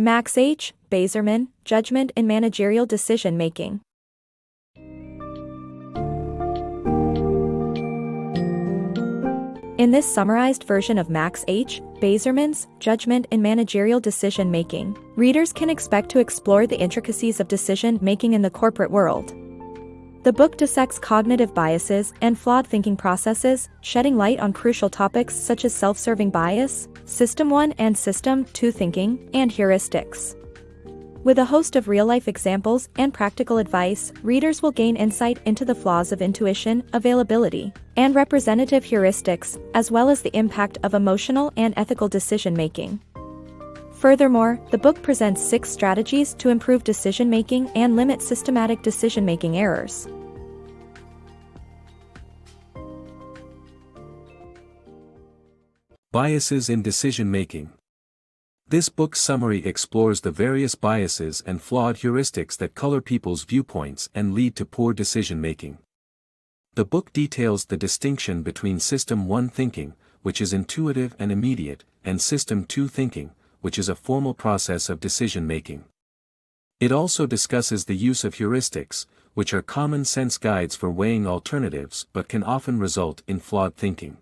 MaxHBazerman, Judgment in Managerial Decision Making. In this summarized version of MaxHBazerman's Judgment in Managerial Decision Making, readers can expect to explore the intricacies of decision making in the corporate world. The book dissects cognitive biases and flawed thinking processes, shedding light on crucial topics such as self-serving bias, System 1 and System 2 thinking, and heuristics. With a host of real-life examples and practical advice, readers will gain insight into the flaws of intuition, availability, and representative heuristics, as well as the impact of emotional and ethical decision-making. Furthermore, the book presents 6 strategies to improve decision-making and limit systematic decision-making errors. Biases in Decision Making. This book's summary explores the various biases and flawed heuristics that color people's viewpoints and lead to poor decision making. The book details the distinction between System 1 thinking, which is intuitive and immediate, and System 2 thinking, which is a formal process of decision making. It also discusses the use of heuristics, which are common sense guides for weighing alternatives but can often result in flawed thinking.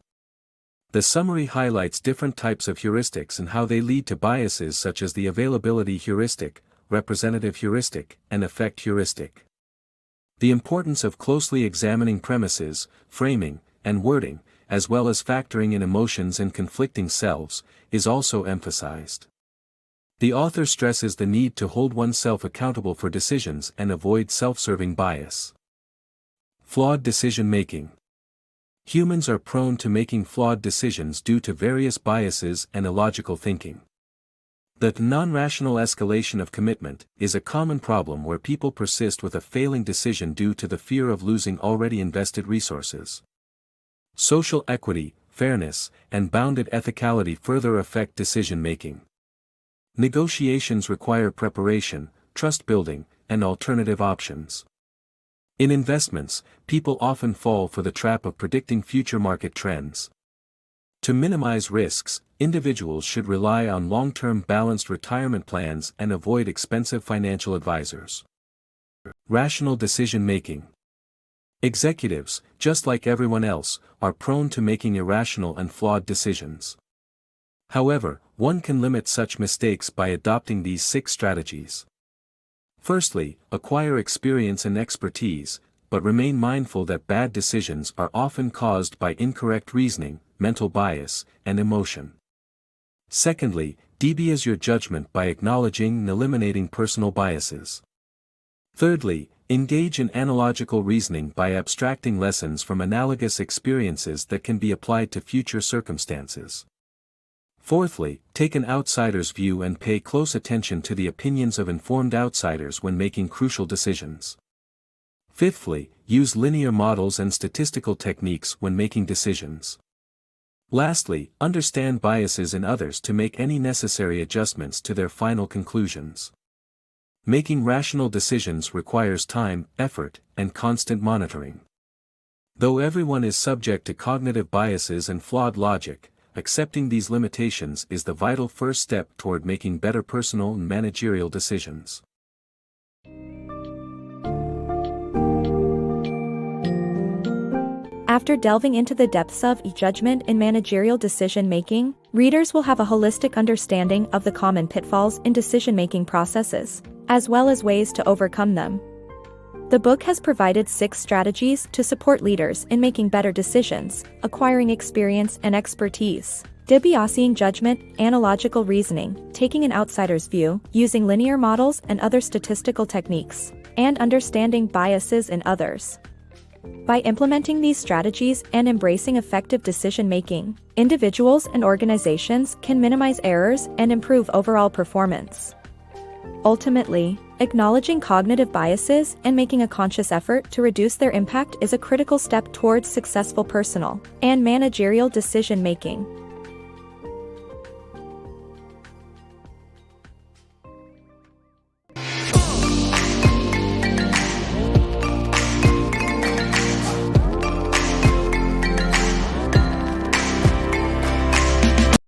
The summary highlights different types of heuristics and how they lead to biases such as the availability heuristic, representative heuristic, and effect heuristic. The importance of closely examining premises, framing, and wording, as well as factoring in emotions and conflicting selves, is also emphasized. The author stresses the need to hold oneself accountable for decisions and avoid self-serving bias. Flawed decision making. Humans are prone to making flawed decisions due to various biases and illogical thinking. The non-rational escalation of commitment is a common problem where people persist with a failing decision due to the fear of losing already invested resources. Social equity, fairness, and bounded ethicality further affect decision making. Negotiations require preparation, trust building, and alternative options. In investments, people often fall for the trap of predicting future market trends. To minimize risks, individuals should rely on long-term balanced retirement plans and avoid expensive financial advisors. Rational decision making. Executives, just like everyone else, are prone to making irrational and flawed decisions. However, one can limit such mistakes by adopting these 6 strategies. Firstly, acquire experience and expertise, but remain mindful that bad decisions are often caused by incorrect reasoning, mental bias, and emotion. Secondly, debiase your judgment by acknowledging and eliminating personal biases. Thirdly, engage in analogical reasoning by abstracting lessons from analogous experiences that can be applied to future circumstances. Fourthly, take an outsider's view and pay close attention to the opinions of informed outsiders when making crucial decisions. Fifthly, use linear models and statistical techniques when making decisions. Lastly, understand biases in others to make any necessary adjustments to their final conclusions. Making rational decisions requires time, effort, and constant monitoring. Though everyone is subject to cognitive biases and flawed logic, accepting these limitations is the vital first step toward making better personal and managerial decisions. After delving into the depths of judgment in managerial decision making, readers will have a holistic understanding of the common pitfalls in decision-making processes, as well as ways to overcome them. The book has provided 6 strategies to support leaders in making better decisions, acquiring experience and expertise, debiasing judgment, analogical reasoning, taking an outsider's view, using linear models and other statistical techniques, and understanding biases in others. By implementing these strategies and embracing effective decision-making, individuals and organizations can minimize errors and improve overall performance. Ultimately, acknowledging cognitive biases and making a conscious effort to reduce their impact is a critical step towards successful personal and managerial decision-making.